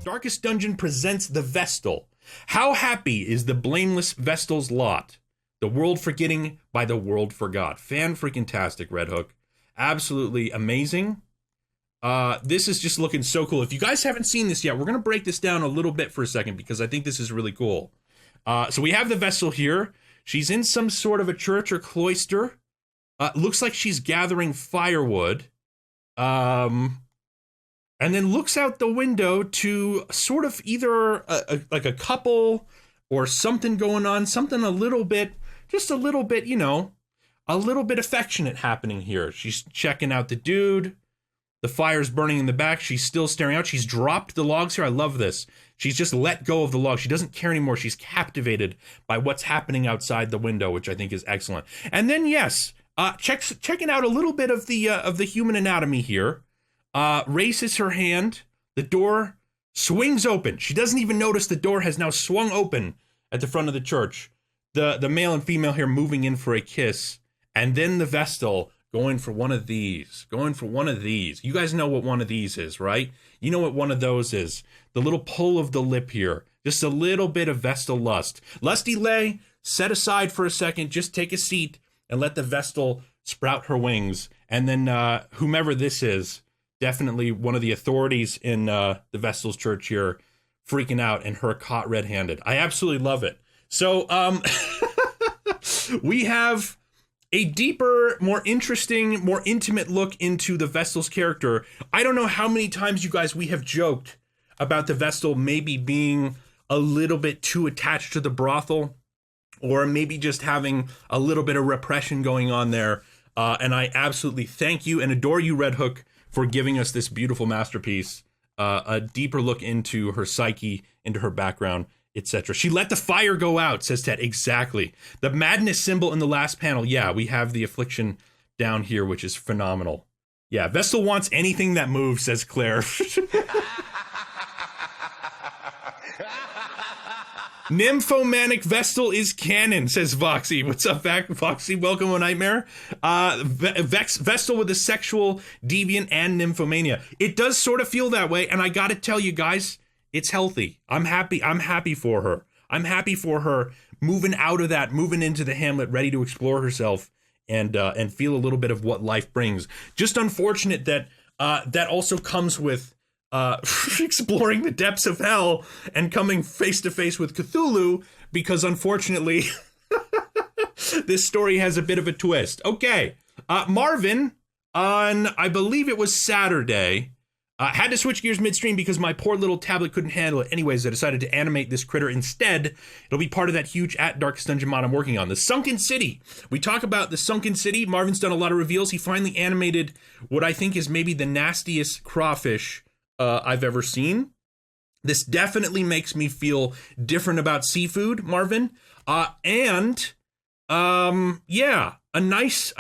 Darkest Dungeon presents the Vestal. How happy is the blameless Vestal's lot? The world forgetting by the world forgot. Fan-freaking-tastic, Red Hook. Absolutely amazing. This is just looking so cool. If you guys haven't seen this yet, we're going to break this down a little bit for a second because I think this is really cool. So we have the Vestal here. She's in some sort of a church or cloister. Looks like she's gathering firewood. And then looks out the window to sort of either like a couple or something going on, something a little bit, just a little bit, you know, a little bit affectionate happening here. She's checking out the dude. The fire's burning in the back. She's still staring out. She's dropped the logs here. I love this. She's just let go of the log. She doesn't care anymore. She's captivated by what's happening outside the window, which I think is excellent. And then, yes, checking out a little bit of the human anatomy here. Raises her hand. The door swings open. She doesn't even notice the door has now swung open at the front of the church. The male and female here moving in for a kiss. And then the Vestal going for one of these. You guys know what one of these is, right? You know what one of those is. The little pull of the lip here. Just a little bit of Vestal lust. Lusty Lay, set aside for a second. Just take a seat and let the Vestal sprout her wings. And then whomever this is, definitely one of the authorities in the Vestal's church here, freaking out and her caught red-handed. I absolutely love it. So, we have a deeper, more interesting, more intimate look into the Vestal's character. I don't know how many times, you guys, we have joked about the Vestal maybe being a little bit too attached to the brothel, or maybe just having a little bit of repression going on there. And I absolutely thank you and adore you, Red Hook, for giving us this beautiful masterpiece, a deeper look into her psyche, into her background, etc. She let the fire go out, says Ted. Exactly. The madness symbol in the last panel. Yeah, we have the affliction down here, which is phenomenal. Yeah, Vestal wants anything that moves, says Claire. Nymphomanic Vestal is canon, says Voxy. What's up, Voxy? Welcome to Nightmare. Vestal with a sexual deviant and nymphomania. It does sort of feel that way, and I gotta tell you guys, it's healthy. I'm happy for her. I'm happy for her moving out of that, moving into the Hamlet, ready to explore herself and feel a little bit of what life brings. Just unfortunate that that also comes with exploring the depths of hell and coming face to face with Cthulhu, because unfortunately this story has a bit of a twist. Okay, Marvin, on I believe it was Saturday, had to switch gears midstream because my poor little tablet couldn't handle it. Anyways, I decided to animate this critter instead. It'll be part of that huge Darkest Dungeon mod I'm working on. The Sunken City. We talk about the Sunken City. Marvin's done a lot of reveals. He finally animated what I think is maybe the nastiest crawfish I've ever seen. This definitely makes me feel different about seafood, Marvin. Yeah, a nice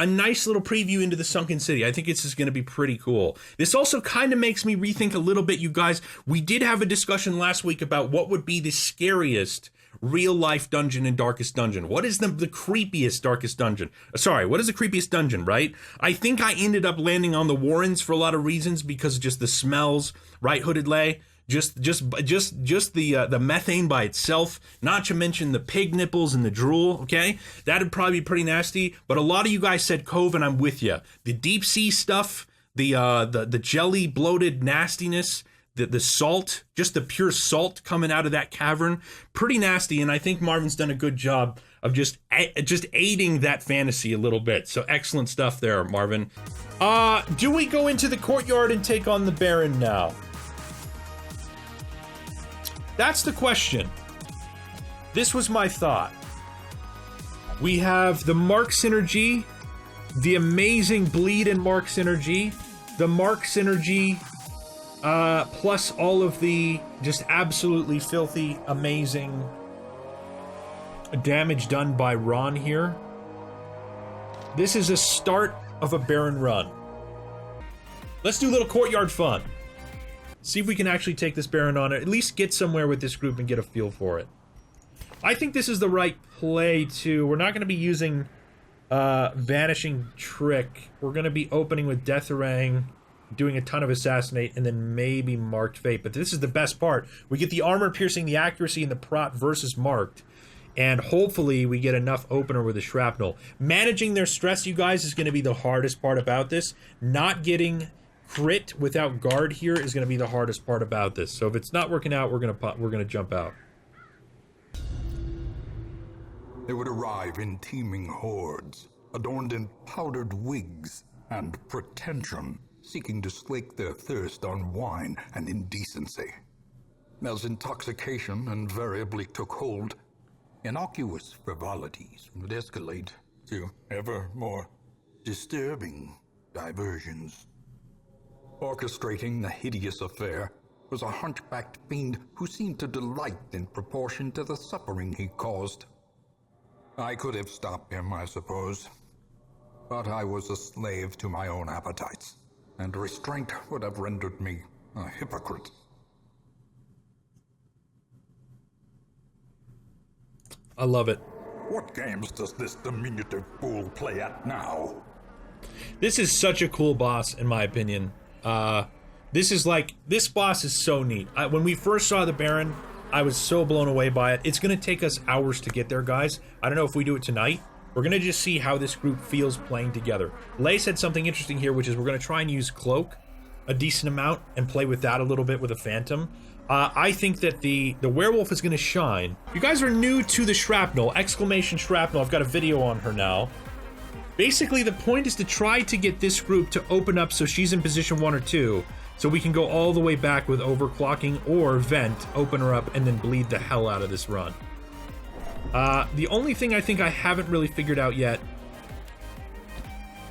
little preview into the Sunken City. I think this is going to be pretty cool. This also kind of makes me rethink a little bit, you guys. We did have a discussion last week about what would be the scariest real-life dungeon in Darkest Dungeon. What is the creepiest Darkest Dungeon? Sorry, what is the creepiest dungeon, right? I think I ended up landing on the Warrens for a lot of reasons because of just the smells, right, Hooded Lay? Just the methane by itself, not to mention the pig nipples and the drool, okay? That'd probably be pretty nasty, but a lot of you guys said Cove, and I'm with you. The deep sea stuff, the jelly bloated nastiness, the salt, just the pure salt coming out of that cavern, pretty nasty, and I think Marvin's done a good job of just aiding that fantasy a little bit. So excellent stuff there, Marvin. Do we go into the courtyard and take on the Baron now? That's the question. This was my thought. We have the Mark synergy, the amazing bleed and Mark synergy, the Mark synergy, plus all of the just absolutely filthy, amazing damage done by Ron here. This is a start of a Baron run. Let's do a little courtyard fun. See if we can actually take this Baron on, or at least get somewhere with this group and get a feel for it. I think this is the right play, too. We're not going to be using Vanishing Trick. We're going to be opening with Death Orang. doing a ton of assassinate, and then maybe marked fate. But this is the best part. We get the armor piercing, the accuracy, and the prot versus marked. And hopefully we get enough opener with the shrapnel. Managing their stress, you guys, is going to be the hardest part about this. Not getting crit without guard here is going to be the hardest part about this. So if it's not working out, we're gonna jump out. They would arrive in teeming hordes, adorned in powdered wigs and pretension, seeking to slake their thirst on wine and indecency. As intoxication invariably took hold, innocuous frivolities would escalate to ever more disturbing diversions. Orchestrating the hideous affair was a hunchbacked fiend who seemed to delight in proportion to the suffering he caused. I could have stopped him, I suppose, but I was a slave to my own appetites, and restraint would have rendered me a hypocrite. I love it. What games does this diminutive fool play at now? This is such a cool boss, in my opinion. This boss is so neat. When we first saw the Baron, I was so blown away by it. It's going to take us hours to get there, guys. I don't know if we do it tonight. We're going to just see how this group feels playing together. Lay said something interesting here, which is we're going to try and use Cloak a decent amount and play with that a little bit with a Phantom. I think that the werewolf is going to shine. If you guys are new to the Shrapnel, exclamation Shrapnel, I've got a video on her now. Basically, the point is to try to get this group to open up so she's in position 1 or 2, so we can go all the way back with overclocking or vent, open her up, and then bleed the hell out of this run. The only thing I think I haven't really figured out yet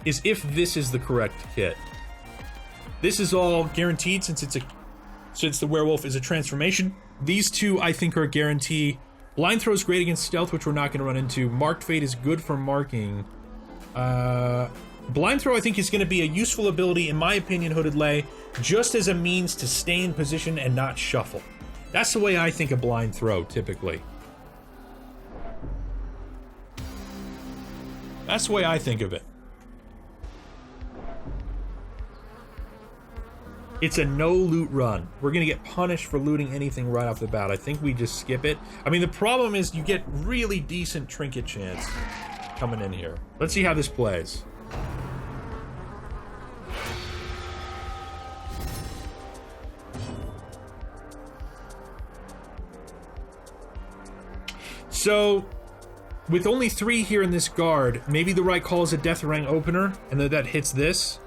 is if this is the correct kit. This is all guaranteed since the werewolf is a transformation. These two I think are a guarantee. Blind Throw is great against stealth, which we're not going to run into. Marked Fate is good for marking. Blind Throw I think is going to be a useful ability, in my opinion, Hooded Lay, just as a means to stay in position and not shuffle. That's the way I think of Blind Throw, typically. That's the way I think of it. It's a no loot run. We're gonna get punished for looting anything right off the bat. I think we just skip it. I mean, the problem is you get really decent trinket chance coming in here. Let's see how this plays. So, with only 3 here in this guard, maybe the right call is a Death Rang opener, and then that hits this.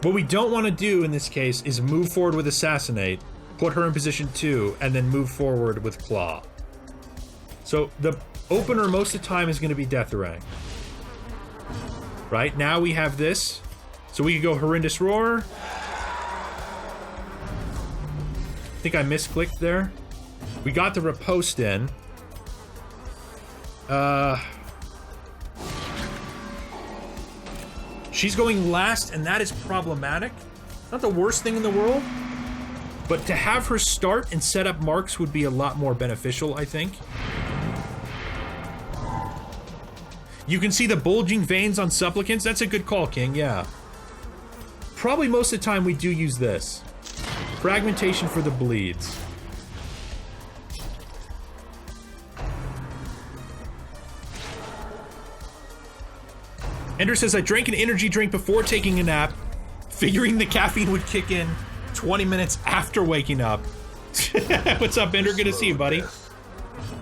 What we don't want to do in this case is move forward with Assassinate, put her in position 2, and then move forward with Claw. So the opener most of the time is going to be Death Rang. Right, now we have this. So we could go Horrendous Roar. I think I misclicked there. We got the Riposte in. She's going last, and that is problematic. Not the worst thing in the world, but to have her start and set up marks would be a lot more beneficial, I think. You can see the bulging veins on Supplicants. That's a good call, King, yeah. Probably most of the time we do use this. Fragmentation for the bleeds. Ender says, I drank an energy drink before taking a nap, figuring the caffeine would kick in 20 minutes after waking up. What's up, Ender? Good to see you, buddy.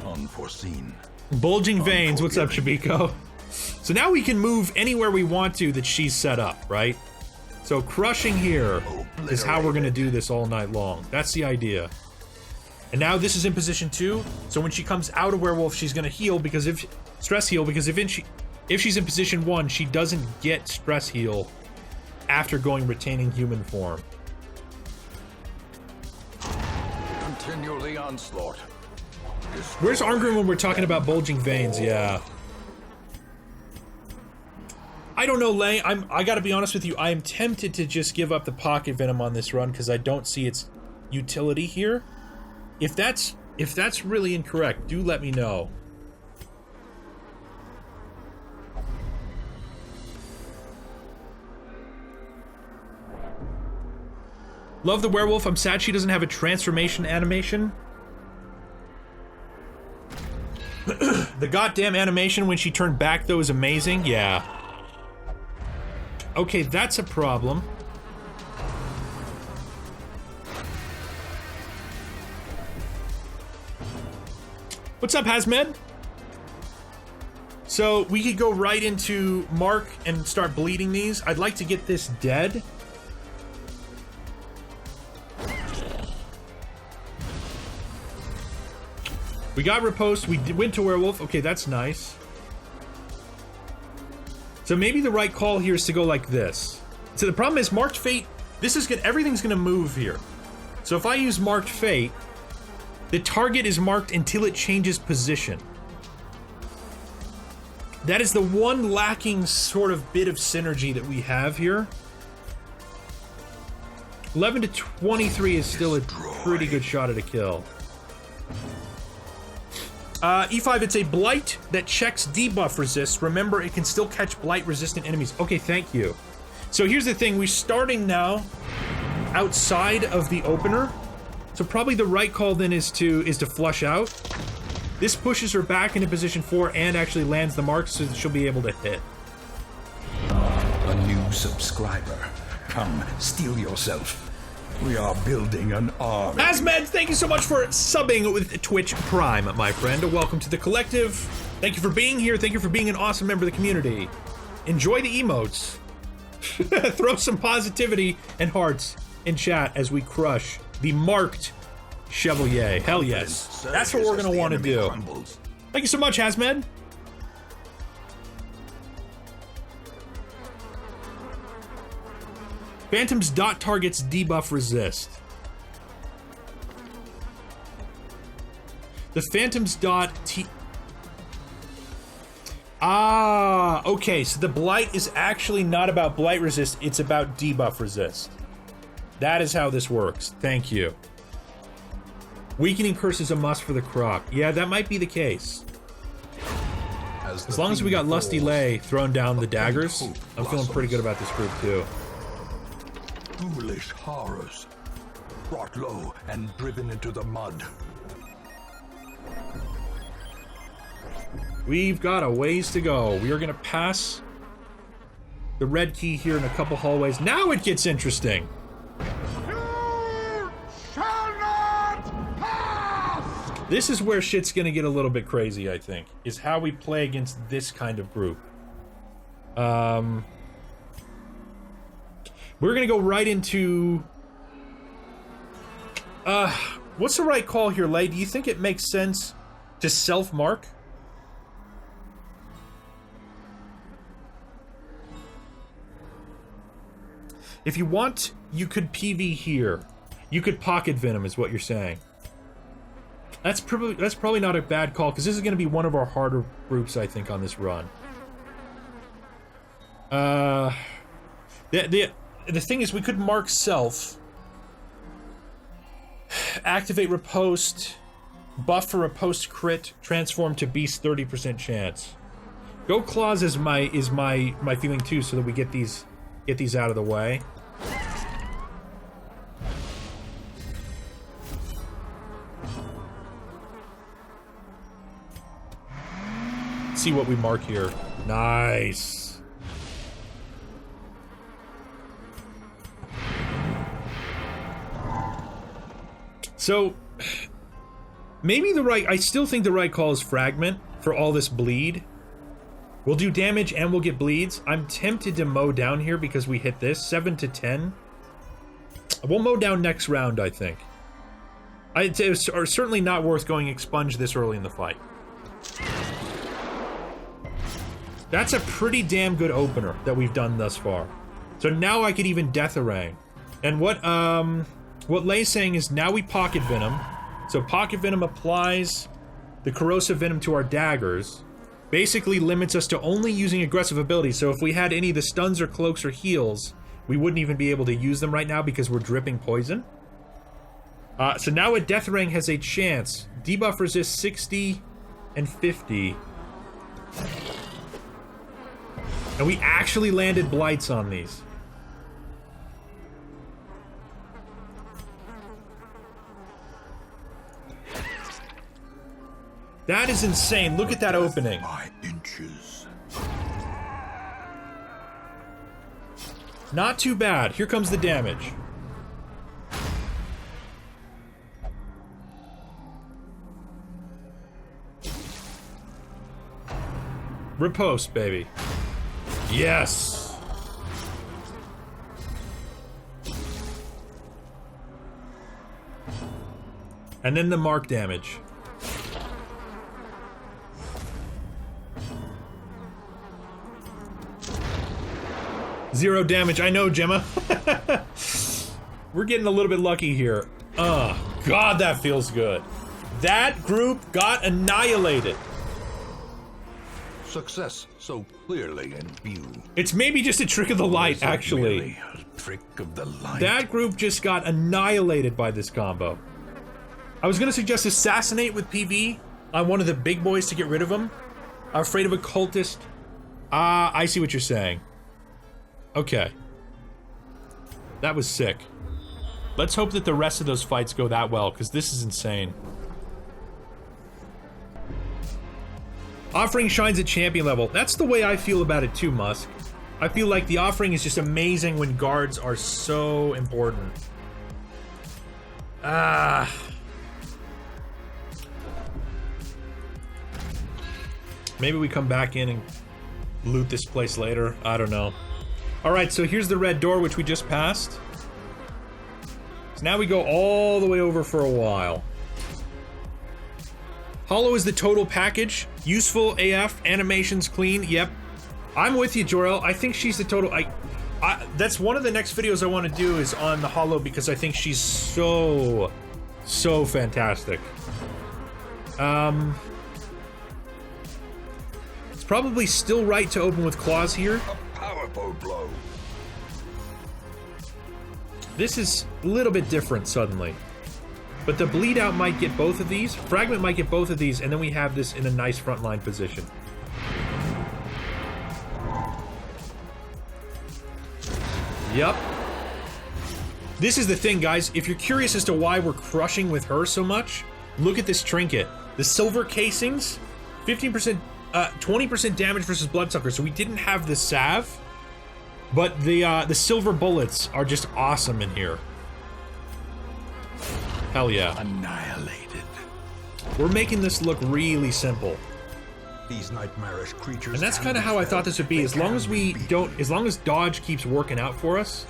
Unforeseen. Bulging veins. What's up, Shabiko? So now we can move anywhere we want to that she's set up, right? So crushing here is how we're going to do this all night long. That's the idea. And now this is in position 2, so when she comes out of werewolf, she's going to heal because if she's in position 1, she doesn't get stress heal after going retaining human form. Continue the onslaught. Where's Arngrim when we're talking about bulging veins? Yeah. I don't know, Lay. I gotta be honest with you. I am tempted to just give up the pocket venom on this run because I don't see its utility here. If that's really incorrect, do let me know. Love the werewolf. I'm sad she doesn't have a transformation animation. The goddamn animation when she turned back, though, is amazing. Yeah. Okay, that's a problem. What's up, Hazmed? So, we could go right into Mark and start bleeding these. I'd like to get this dead. We got riposte. We went to werewolf. Okay, that's nice. So maybe the right call here is to go like this. So the problem is marked fate. This is good. Everything's gonna move here. So if I use marked fate, the target is marked until it changes position. That is the one lacking sort of bit of synergy that we have here. 11 to 23 is still a pretty good shot at a kill. E5, it's a blight that checks debuff resist. Remember, it can still catch blight resistant enemies. Okay, thank you. So here's the thing, we're starting now outside of the opener. So probably the right call then is to flush out. This pushes her back into position 4 and actually lands the mark so that she'll be able to hit. A new subscriber. Come, steal yourself. We are building an army. Asmed, thank you so much for subbing with Twitch Prime, my friend. Welcome to the collective. Thank you for being here. Thank you for being an awesome member of the community. Enjoy the emotes. Throw some positivity and hearts in chat as we crush the marked Chevalier. Hell yes. That's what we're going to want to do. Thank you so much, Hazmed. Phantom's dot targets debuff resist. The Phantom's dot okay, so the blight is actually not about blight resist, it's about debuff resist. That is how this works. Thank you. Weakening curse is a must for the croc. Yeah, that might be the case. As long as we got Lusty Lay throwing down the daggers, I'm feeling pretty good about this group too. Foolish horrors, brought low and driven into the mud. We've got a ways to go. We are going to pass the red key here in a couple hallways. Now it gets interesting. You shall not pass! This is where shit's going to get a little bit crazy, I think, is how we play against this kind of group. We're gonna go right into... what's the right call here, Lay? Do you think it makes sense to self-mark? If you want, you could PV here. You could Pocket Venom, is what you're saying. That's probably not a bad call, because this is gonna be one of our harder groups, I think, on this run. The thing is, we could mark self, activate riposte, buff for riposte crit, transform to beast 30% chance. Go claws is my feeling too, so that we get these out of the way. Let's see what we mark here. Nice. So, maybe I still think the right call is Fragment for all this bleed. We'll do damage and we'll get bleeds. I'm tempted to mow down here because we hit this. 7 to 10. We'll mow down next round, I think. It's certainly not worth going expunge this early in the fight. That's a pretty damn good opener that we've done thus far. So now I could even Death Harangue. And what Lay's saying is now we Pocket Venom. So Pocket Venom applies the Corrosive Venom to our daggers. Basically limits us to only using aggressive abilities. So if we had any of the stuns or cloaks or heals, we wouldn't even be able to use them right now because we're dripping poison. So now a Death Ring has a chance. Debuff resist 60 and 50. And we actually landed blights on these. That is insane. Look at that opening. By inches. Not too bad. Here comes the damage. Riposte, baby. Yes. And then the mark damage. Zero damage. I know, Gemma. We're getting a little bit lucky here. God, that feels good. That group got annihilated. Success so clearly in view. It's maybe just a trick of the light, actually. Really a trick of the light. That group just got annihilated by this combo. I was gonna suggest assassinate with PV on one of the big boys to get rid of him. I'm afraid of a cultist. I see what you're saying. Okay. That was sick. Let's hope that the rest of those fights go that well, because this is insane. Offering shines at champion level. That's the way I feel about it too, Musk. I feel like the offering is just amazing when guards are so important. Maybe we come back in and loot this place later. I don't know. Alright, so here's the red door, which we just passed. So now we go all the way over for a while. Hollow is the total package. Useful AF, animations clean, yep. I'm with you, Jor-El. I think she's the total... that's one of the next videos I want to do is on the Hollow because I think she's so fantastic. It's probably still right to open with claws here. A powerful blow. This is a little bit different suddenly. But the bleed out might get both of these. Fragment might get both of these, and then we have this in a nice frontline position. Yep. This is the thing, guys. If you're curious as to why we're crushing with her so much, look at this trinket. The silver casings, 15%, 20% damage versus bloodsucker. So we didn't have the salve, but the silver bullets are just awesome in here. Hell yeah. Annihilated. We're making this look really simple. These nightmarish creatures. And that's kind of how I thought this would be. As long as we don't, as long as dodge keeps working out for us.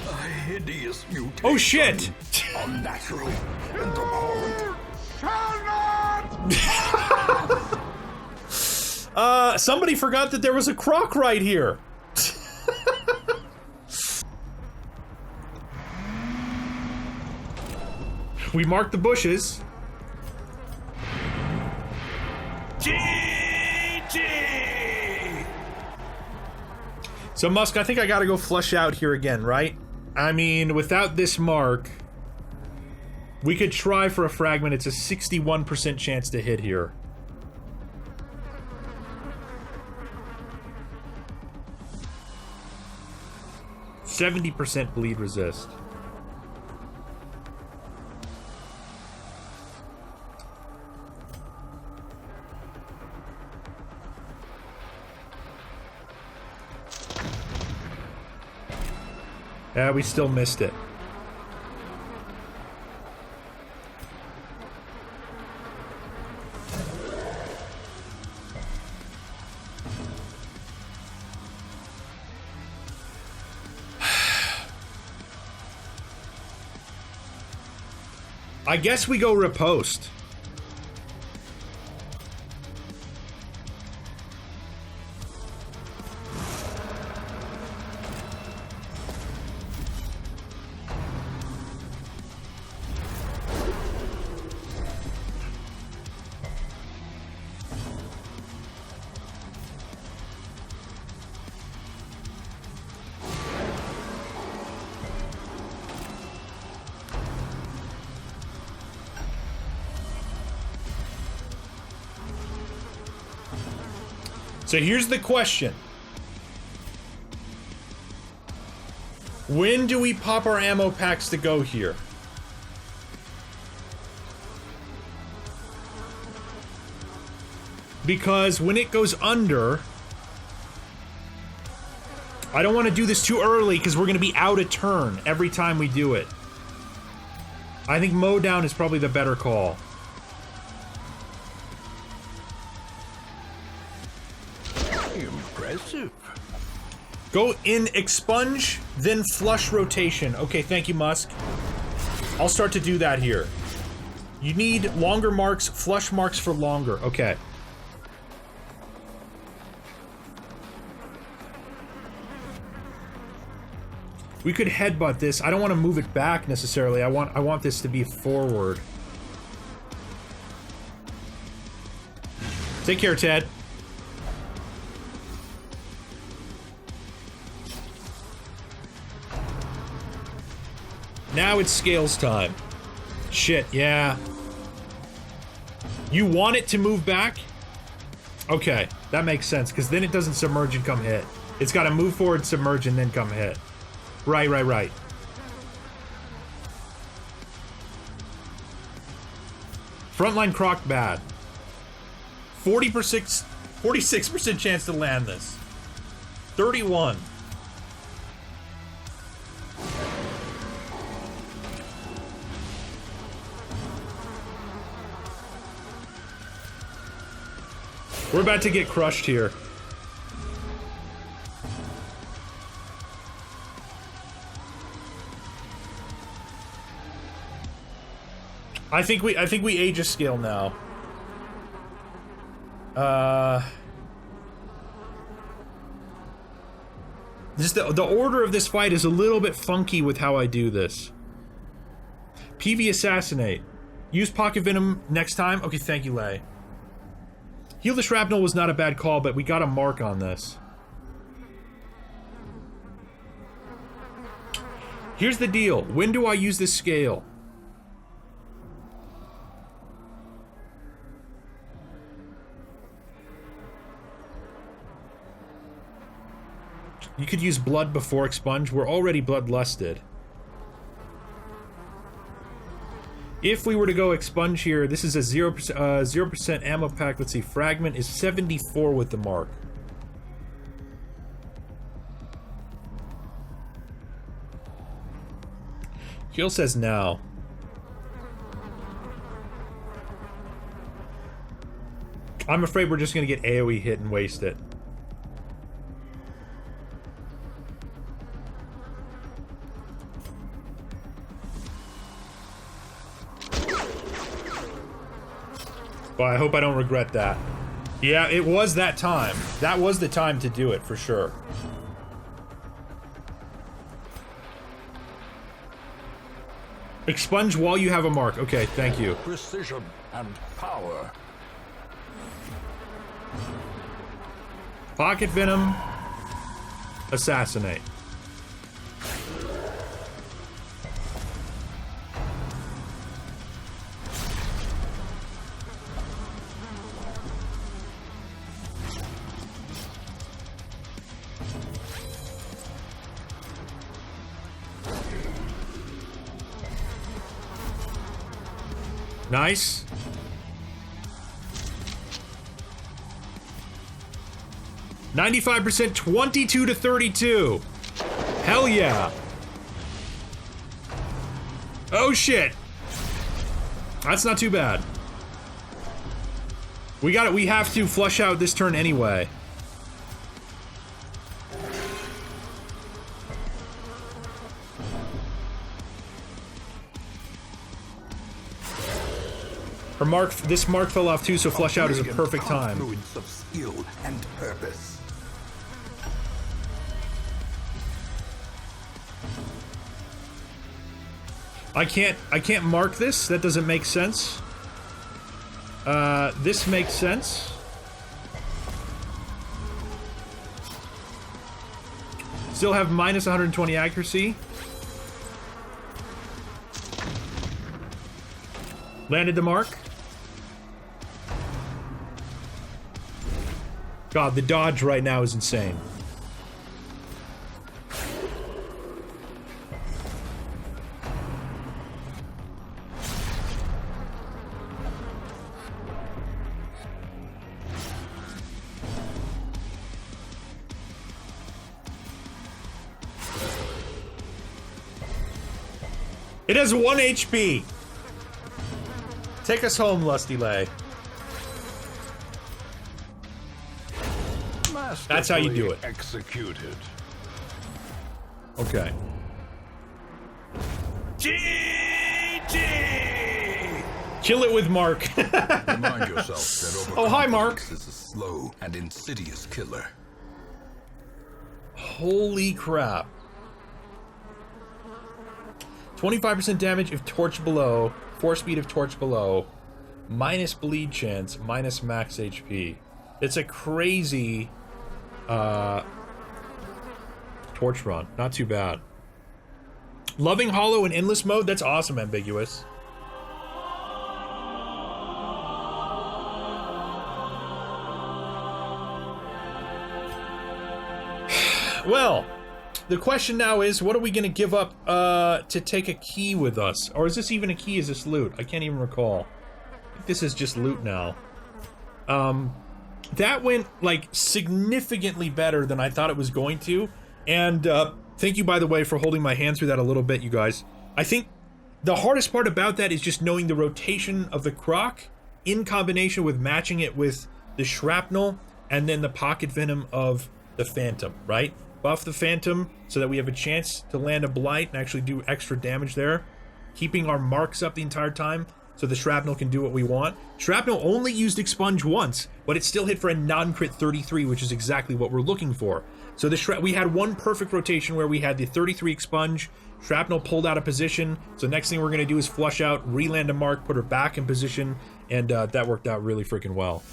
A hideous mutation. Oh shit! Unnatural and abhorrent. Somebody forgot that there was a croc right here. We marked the bushes. GG! So Musk, I think I gotta go flush out here again, right? I mean, without this mark, we could try for a fragment. It's a 61% chance to hit here. %70 bleed resist. Yeah, we still missed it. I guess we go riposte. So here's the question. When do we pop our ammo packs to go here? Because when it goes under... I don't want to do this too early because we're going to be out of turn every time we do it. I think mow down is probably the better call. Impressive. Go in expunge, then flush rotation. Okay, thank you, Musk. I'll start to do that here. You need longer marks, flush marks for longer. Okay. We could headbutt this. I don't want to move it back necessarily. I want this to be forward. Take care, Ted. Now it's scales time. Shit, yeah. You want it to move back? Okay, that makes sense, because then it doesn't submerge and come hit. It's got to move forward, submerge, and then come hit. Right. Frontline croc bad. 46% chance to land this. 31. We're about to get crushed here. I think we Aegis scale now. Just the order of this fight is a little bit funky with how I do this. PV assassinate. Use pocket venom next time. Okay, thank you, Lay. Heal the shrapnel was not a bad call, but we got a mark on this. Here's the deal. When do I use this scale? You could use blood before expunge. We're already bloodlusted. If we were to go expunge here, this is a 0% ammo pack. Let's see, fragment is 74 with the mark. Heal says now. I'm afraid we're just gonna get AoE hit and waste it. Well, I hope I don't regret that. Yeah, it was that time. That was the time to do it, for sure. Expunge while you have a mark. Okay, thank you. Precision and power. Pocket venom. Assassinate. Nice. %, 22 to 32. Hell yeah. Oh shit. That's not too bad. We got it. We have to flush out this turn anyway. Her mark, this mark fell off too, so flush out is a perfect time. Confluence of skill and purpose. I can't mark this. That doesn't make sense. This makes sense. Still have minus 120 accuracy. Landed the mark. God, the dodge right now is insane. It has 1 HP. Take us home, Lusty Lay. That's how you do it. Executed. Okay. GG! Kill it with Mark. Remind yourself that Oh, hi, Mark. overconfidence is a slow and insidious killer. Holy crap. 25% damage if torch below, 4 speed if torch below, minus bleed chance, minus max HP. It's a crazy torch run. Not too bad. Loving Hollow in endless mode? That's awesome, Ambiguous. Well, the question now is, what are we going to give up to take a key with us? Or is this even a key? Is this loot? I can't even recall. I think this is just loot now. That went, like, significantly better than I thought it was going to. And thank you, by the way, for holding my hand through that a little bit, you guys. I think the hardest part about that is just knowing the rotation of the croc in combination with matching it with the shrapnel and then the pocket venom of the Phantom, right? Buff the Phantom so that we have a chance to land a blight and actually do extra damage there. Keeping our marks up the entire time so the shrapnel can do what we want. Shrapnel only used expunge once, but it still hit for a non-crit 33, which is exactly what we're looking for. So we had one perfect rotation where we had the 33 expunge, shrapnel pulled out of position, so next thing we're going to do is flush out, re-land a mark, put her back in position, and that worked out really freaking well.